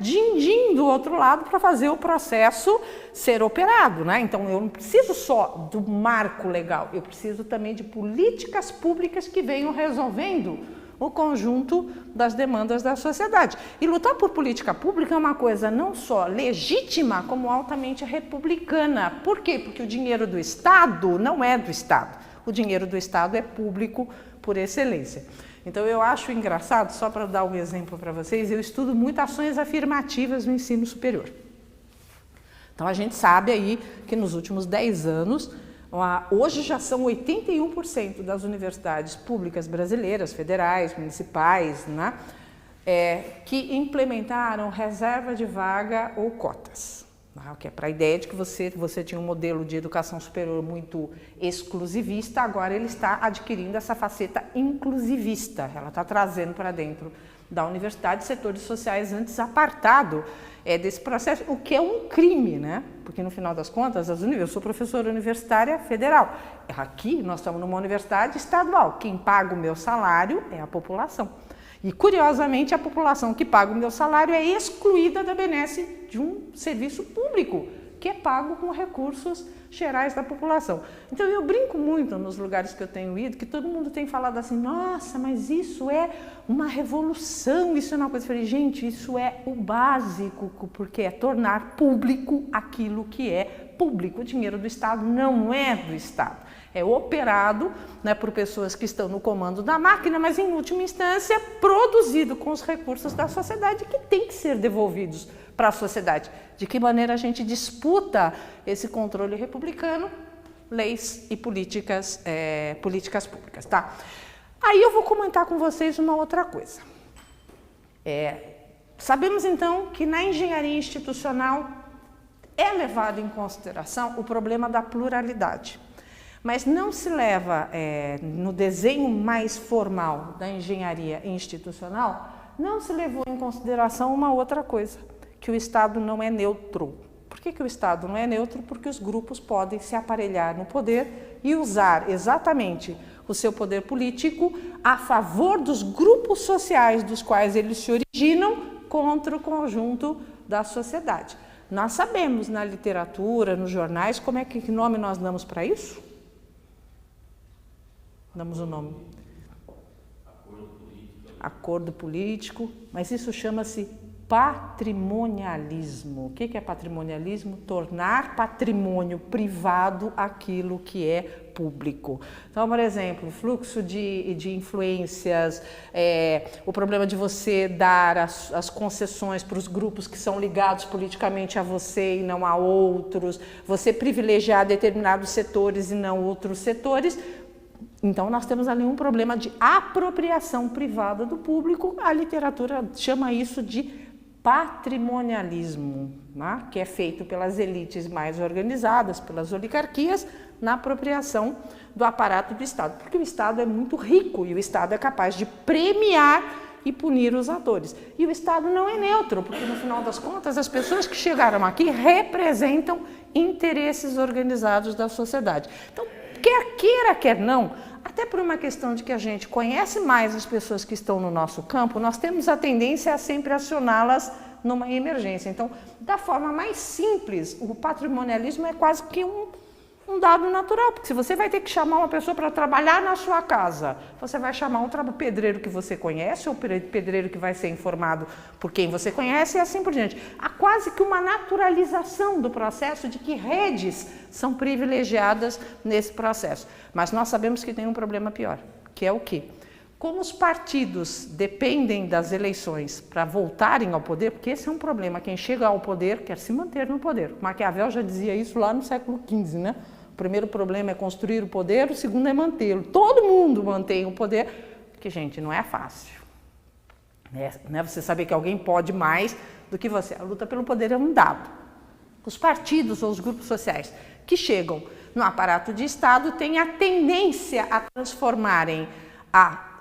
din-din do outro lado para fazer o processo ser operado, né? Então eu não preciso só do marco legal, eu preciso também de políticas públicas que venham resolvendo o conjunto das demandas da sociedade. E lutar por política pública é uma coisa não só legítima, como altamente republicana. Por quê? Porque o dinheiro do Estado não é do Estado. O dinheiro do Estado é público por excelência. Então eu acho engraçado, só para dar um exemplo para vocês, eu estudo muito ações afirmativas no ensino superior. Então a gente sabe aí que nos últimos 10 anos, hoje já são 81% das universidades públicas brasileiras, federais, municipais, né, que implementaram reserva de vaga ou cotas. Que é para a ideia de que você tinha um modelo de educação superior muito exclusivista, agora ele está adquirindo essa faceta inclusivista, ela está trazendo para dentro da universidade setores sociais antes apartado desse processo, o que é um crime, né? Porque no final das contas, eu sou professora universitária federal, aqui nós estamos numa universidade estadual, quem paga o meu salário é a população. E, curiosamente, a população que paga o meu salário é excluída da benesse de um serviço público, que é pago com recursos gerais da população. Então, eu brinco muito nos lugares que eu tenho ido, que todo mundo tem falado assim, nossa, mas isso é uma revolução, isso é uma coisa. Eu falei, gente, isso é o básico, porque é tornar público aquilo que é público. O dinheiro do Estado não é do Estado. É operado, né, por pessoas que estão no comando da máquina, mas em última instância produzido com os recursos da sociedade que tem que ser devolvidos para a sociedade. De que maneira a gente disputa esse controle republicano? Leis e políticas públicas, tá? Aí eu vou comentar com vocês uma outra coisa. Sabemos então que na engenharia institucional é levado em consideração o problema da pluralidade. Mas não se leva, no desenho mais formal da engenharia institucional, não se levou em consideração uma outra coisa, que o Estado não é neutro. Por que o Estado não é neutro? Porque os grupos podem se aparelhar no poder e usar exatamente o seu poder político a favor dos grupos sociais dos quais eles se originam contra o conjunto da sociedade. Nós sabemos na literatura, nos jornais, que nome nós damos para isso? Damos o nome. Acordo político, mas isso chama-se patrimonialismo. O que é patrimonialismo? Tornar patrimônio privado aquilo que é público. Então, por exemplo, fluxo de influências, o problema de você dar as concessões para os grupos que são ligados politicamente a você e não a outros, você privilegiar determinados setores e não outros setores. Então, nós temos ali um problema de apropriação privada do público. A literatura chama isso de patrimonialismo, né? Que é feito pelas elites mais organizadas, pelas oligarquias, na apropriação do aparato do Estado. Porque o Estado é muito rico e o Estado é capaz de premiar e punir os atores. E o Estado não é neutro, porque no final das contas as pessoas que chegaram aqui representam interesses organizados da sociedade. Então, quer queira, quer não, até por uma questão de que a gente conhece mais as pessoas que estão no nosso campo, nós temos a tendência a sempre acioná-las numa emergência. Então, da forma mais simples, o patrimonialismo é quase que um dado natural, porque se você vai ter que chamar uma pessoa para trabalhar na sua casa, você vai chamar um pedreiro que você conhece, ou pedreiro que vai ser informado por quem você conhece, e assim por diante. Há quase que uma naturalização do processo de que redes são privilegiadas nesse processo. Mas nós sabemos que tem um problema pior, que é o quê? Como os partidos dependem das eleições para voltarem ao poder, porque esse é um problema, quem chega ao poder quer se manter no poder. Maquiavel já dizia isso lá no século XV, né? O primeiro problema é construir o poder, o segundo é mantê-lo. Todo mundo mantém o poder, porque, gente, não é fácil. Né? Você saber que alguém pode mais do que você. A luta pelo poder é um dado. Os partidos ou os grupos sociais que chegam no aparato de Estado têm a tendência a transformarem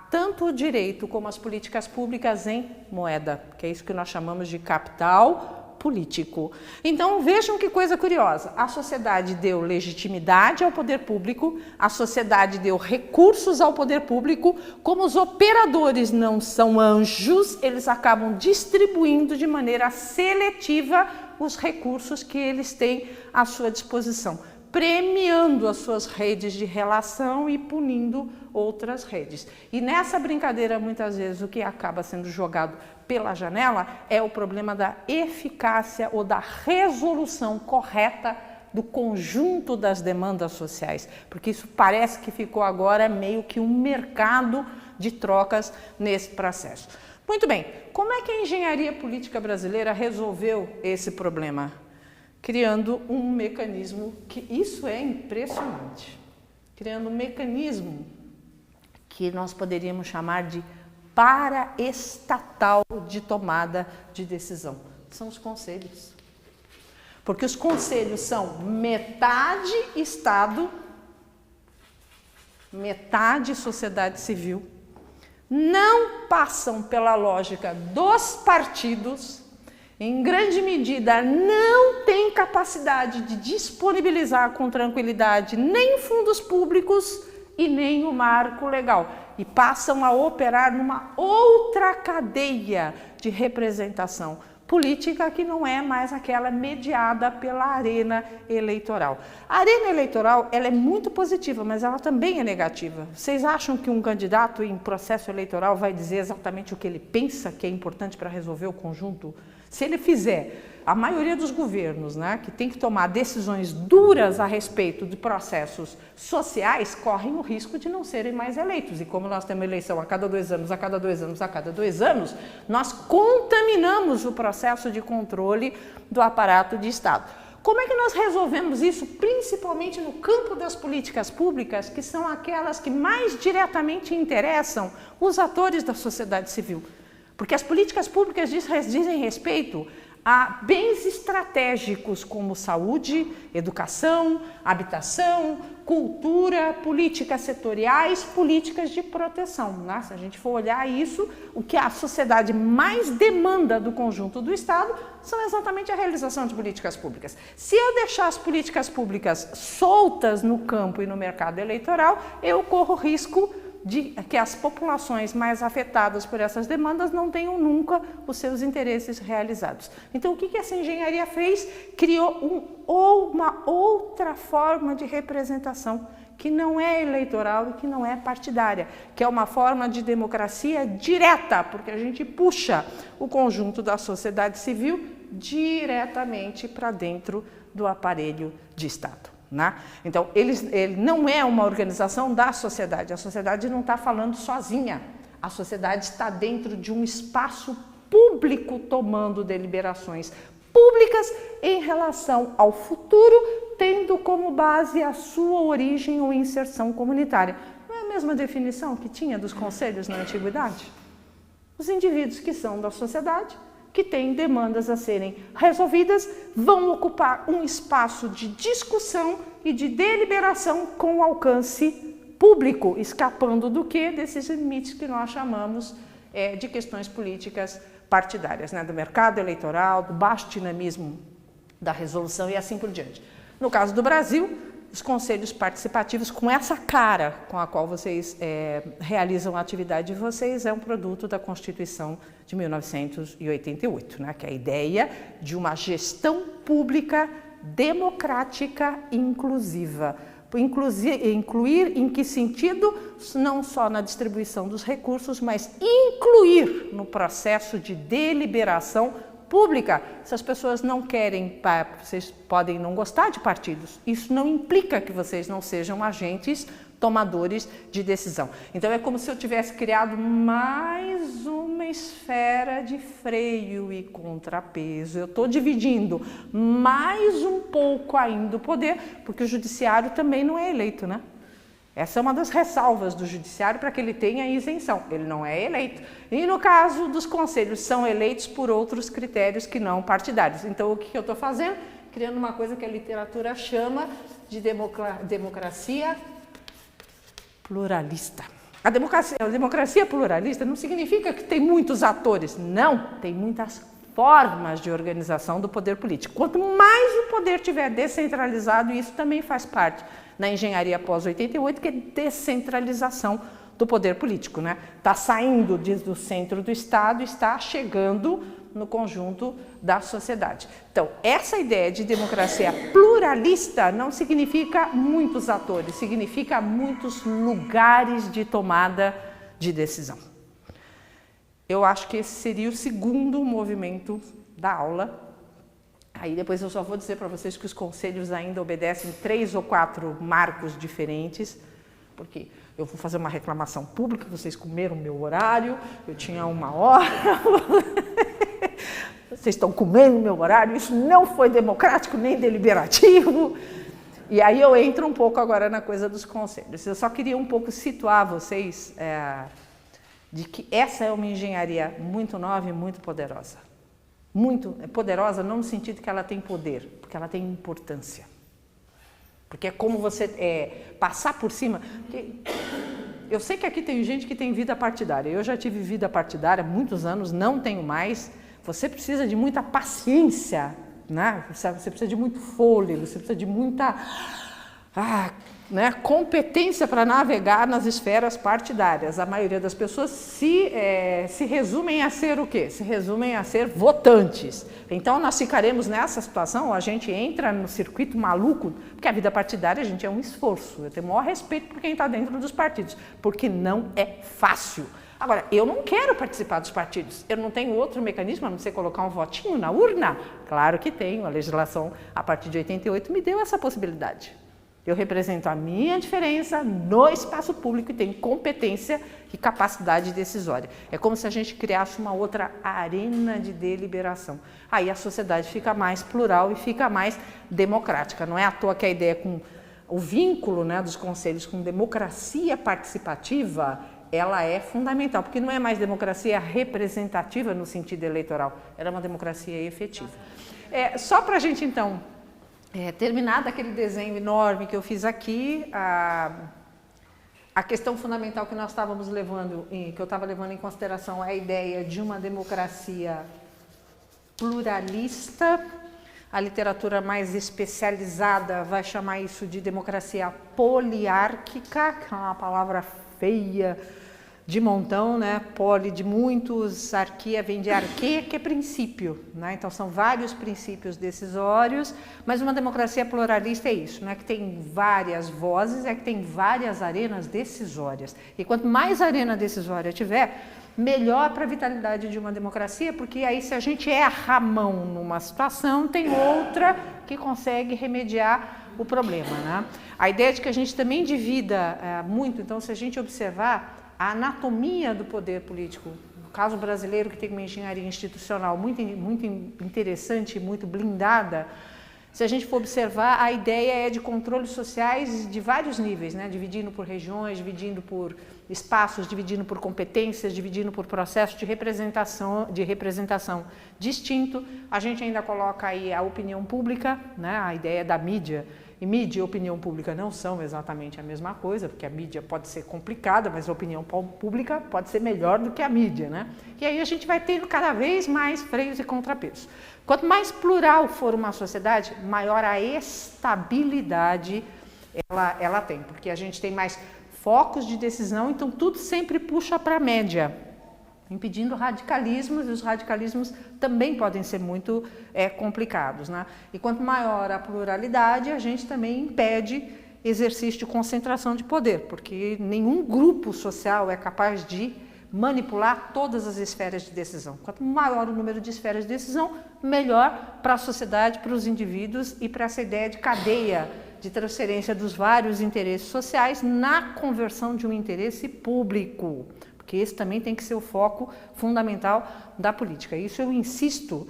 tanto o direito como as políticas públicas em moeda, que é isso que nós chamamos de capital político. Então vejam que coisa curiosa, a sociedade deu legitimidade ao poder público, a sociedade deu recursos ao poder público, como os operadores não são anjos, eles acabam distribuindo de maneira seletiva os recursos que eles têm à sua disposição, premiando as suas redes de relação e punindo outras redes. E nessa brincadeira, muitas vezes, o que acaba sendo jogado pela janela é o problema da eficácia ou da resolução correta do conjunto das demandas sociais, porque isso parece que ficou agora meio que um mercado de trocas nesse processo. Muito bem, como é que a engenharia política brasileira resolveu esse problema? Criando um mecanismo que isso é impressionante, criando um mecanismo que nós poderíamos chamar de paraestatal de tomada de decisão. São os conselhos. Porque os conselhos são metade Estado, metade sociedade civil, não passam pela lógica dos partidos, em grande medida não têm capacidade de disponibilizar com tranquilidade nem fundos públicos e nem o marco legal, e passam a operar numa outra cadeia de representação política que não é mais aquela mediada pela arena eleitoral. A arena eleitoral ela é muito positiva, mas ela também é negativa. Vocês acham que um candidato em processo eleitoral vai dizer exatamente o que ele pensa que é importante para resolver o conjunto? Se ele fizer, a maioria dos governos, né, que tem que tomar decisões duras a respeito de processos sociais, correm o risco de não serem mais eleitos. E como nós temos eleição a cada 2 anos, a cada 2 anos, a cada 2 anos, nós contaminamos o processo de controle do aparato de Estado. Como é que nós resolvemos isso, principalmente no campo das políticas públicas, que são aquelas que mais diretamente interessam os atores da sociedade civil? Porque as políticas públicas dizem respeito a bens estratégicos como saúde, educação, habitação, cultura, políticas setoriais, políticas de proteção. Né? Se a gente for olhar isso, o que a sociedade mais demanda do conjunto do Estado são exatamente a realização de políticas públicas. Se eu deixar as políticas públicas soltas no campo e no mercado eleitoral, eu corro risco de que as populações mais afetadas por essas demandas não tenham nunca os seus interesses realizados. Então, o que essa engenharia fez? Criou uma outra forma de representação, que não é eleitoral e que não é partidária, que é uma forma de democracia direta, porque a gente puxa o conjunto da sociedade civil diretamente para dentro do aparelho de Estado. Né? Então, ele não é uma organização da sociedade, a sociedade não está falando sozinha, a sociedade está dentro de um espaço público tomando deliberações públicas em relação ao futuro, tendo como base a sua origem ou inserção comunitária. Não é a mesma definição que tinha dos conselhos na antiguidade? Os indivíduos que são da sociedade, que têm demandas a serem resolvidas, vão ocupar um espaço de discussão e de deliberação com alcance público, escapando do quê? Desses limites que nós chamamos de questões políticas partidárias, né? Do mercado eleitoral, do baixo dinamismo da resolução e assim por diante. No caso do Brasil, os conselhos participativos, com essa cara com a qual vocês realizam a atividade de vocês, é um produto da Constituição de 1988, né? Que é a ideia de uma gestão pública democrática e inclusiva. Incluir em que sentido? Não só na distribuição dos recursos, mas incluir no processo de deliberação pública. Se as pessoas não querem, vocês podem não gostar de partidos, isso não implica que vocês não sejam agentes tomadores de decisão. Então é como se eu tivesse criado mais uma esfera de freio e contrapeso. Eu estou dividindo mais um pouco ainda o poder, porque o judiciário também não é eleito, né? Essa é uma das ressalvas do judiciário para que ele tenha isenção. Ele não é eleito. E no caso dos conselhos, são eleitos por outros critérios que não partidários. Então, o que eu estou fazendo? Criando uma coisa que a literatura chama de democracia pluralista. A democracia pluralista não significa que tem muitos atores. Não, tem muitas formas de organização do poder político. Quanto mais o poder estiver descentralizado, isso também faz parte da engenharia pós-88, que é descentralização do poder político, né? Está saindo do centro do Estado, está chegando no conjunto da sociedade. Então, essa ideia de democracia pluralista não significa muitos atores, significa muitos lugares de tomada de decisão. Eu acho que esse seria o segundo movimento da aula. Aí depois eu só vou dizer para vocês que os conselhos ainda obedecem 3 ou 4 marcos diferentes, porque eu vou fazer uma reclamação pública, vocês comeram o meu horário, eu tinha 1 hora, vocês estão comendo o meu horário, isso não foi democrático nem deliberativo. E aí eu entro um pouco agora na coisa dos conselhos. Eu só queria um pouco situar vocês de que essa é uma engenharia muito nova e muito poderosa. Muito poderosa não no sentido que ela tem poder, porque ela tem importância. Porque é como você passar por cima. Eu sei que aqui tem gente que tem vida partidária. Eu já tive vida partidária há muitos anos, não tenho mais. Você precisa de muita paciência, né? Você precisa de muito fôlego, você precisa de muita competência para navegar nas esferas partidárias. A maioria das pessoas se resumem a ser o quê? Se resumem a ser votantes. Então, nós ficaremos nessa situação, a gente entra no circuito maluco, porque a vida partidária, a gente, é um esforço. Eu tenho o maior respeito por quem está dentro dos partidos, porque não é fácil. Agora, eu não quero participar dos partidos, eu não tenho outro mecanismo a não ser colocar um votinho na urna? Claro que tenho, a legislação, a partir de 88, me deu essa possibilidade. Eu represento a minha diferença no espaço público e tenho competência e capacidade decisória. É como se a gente criasse uma outra arena de deliberação. Aí a sociedade fica mais plural e fica mais democrática. Não é à toa que a ideia com o vínculo, né, dos conselhos com democracia participativa, ela é fundamental, porque não é mais democracia representativa no sentido eleitoral, ela é uma democracia efetiva. Só para a gente, então, terminar daquele desenho enorme que eu fiz aqui, a questão fundamental que nós estávamos levando, que eu estava levando em consideração, é a ideia de uma democracia pluralista. A literatura mais especializada vai chamar isso de democracia poliárquica, que é uma palavra feia de montão, né? Poli de muitos, arquia vem de arque, que é princípio, né? Então são vários princípios decisórios, mas uma democracia pluralista é isso, não é que tem várias vozes, é que tem várias arenas decisórias. E quanto mais arena decisória tiver, melhor para a vitalidade de uma democracia, porque aí se a gente erra a mão numa situação, tem outra que consegue remediar o problema, né? A ideia de que a gente também divida muito, então se a gente observar a anatomia do poder político, no caso brasileiro, que tem uma engenharia institucional muito interessante e muito blindada, se a gente for observar, a ideia é de controles sociais de vários níveis, né? Dividindo por regiões, dividindo por espaços, dividindo por competências, dividindo por processos de representação distinto. A gente ainda coloca aí a opinião pública, né? A ideia da mídia. E mídia e opinião pública não são exatamente a mesma coisa, porque a mídia pode ser complicada, mas a opinião pública pode ser melhor do que a mídia, né? E aí a gente vai tendo cada vez mais freios e contrapesos. Quanto mais plural for uma sociedade, maior a estabilidade ela tem, porque a gente tem mais focos de decisão, então tudo sempre puxa para a média, impedindo radicalismos, e os radicalismos também podem ser muito complicados, né? E quanto maior a pluralidade, a gente também impede exercício de concentração de poder, porque nenhum grupo social é capaz de manipular todas as esferas de decisão. Quanto maior o número de esferas de decisão, melhor para a sociedade, para os indivíduos e para essa ideia de cadeia de transferência dos vários interesses sociais na conversão de um interesse público. Porque esse também tem que ser o foco fundamental da política. Isso eu insisto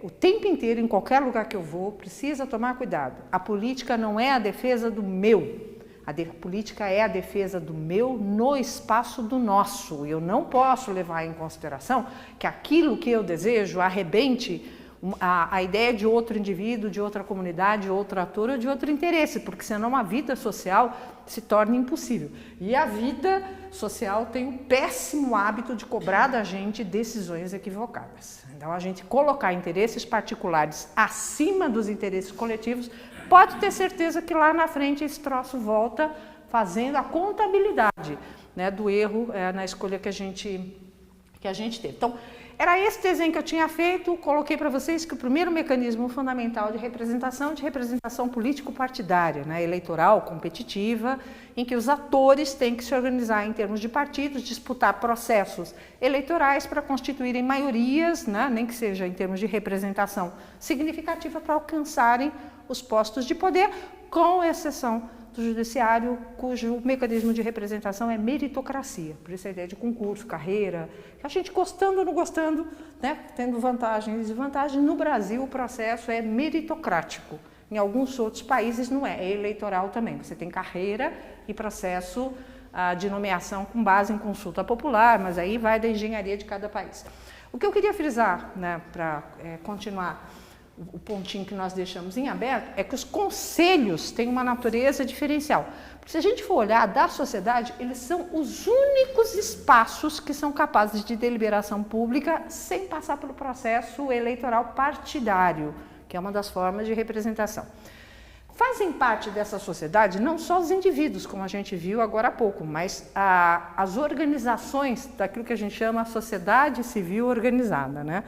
o tempo inteiro, em qualquer lugar que eu vou, precisa tomar cuidado. A política não é a defesa do meu, a política é a defesa do meu no espaço do nosso. Eu não posso levar em consideração que aquilo que eu desejo arrebente a ideia de outro indivíduo, de outra comunidade, de outro ator ou de outro interesse, porque senão a vida social se torna impossível. E a vida social tem o péssimo hábito de cobrar da gente decisões equivocadas. Então, a gente colocar interesses particulares acima dos interesses coletivos, pode ter certeza que lá na frente esse troço volta fazendo a contabilidade, né, do erro na escolha que a gente teve. Então, era esse desenho que eu tinha feito, coloquei para vocês que o primeiro mecanismo fundamental de representação político-partidária, né, eleitoral, competitiva, em que os atores têm que se organizar em termos de partidos, disputar processos eleitorais para constituírem maiorias, né, nem que seja em termos de representação significativa, para alcançarem os postos de poder, com exceção do judiciário, cujo mecanismo de representação é meritocracia, por isso a ideia de concurso, carreira, a gente gostando ou não gostando, né, tendo vantagens e desvantagens. No Brasil o processo é meritocrático, em alguns outros países não é eleitoral também, você tem carreira e processo de nomeação com base em consulta popular, mas aí vai da engenharia de cada país. O que eu queria frisar, né, para continuar o pontinho que nós deixamos em aberto, é que os conselhos têm uma natureza diferencial. Porque se a gente for olhar da sociedade, eles são os únicos espaços que são capazes de deliberação pública sem passar pelo processo eleitoral partidário, que é uma das formas de representação. Fazem parte dessa sociedade não só os indivíduos, como a gente viu agora há pouco, mas as organizações daquilo que a gente chama sociedade civil organizada, né?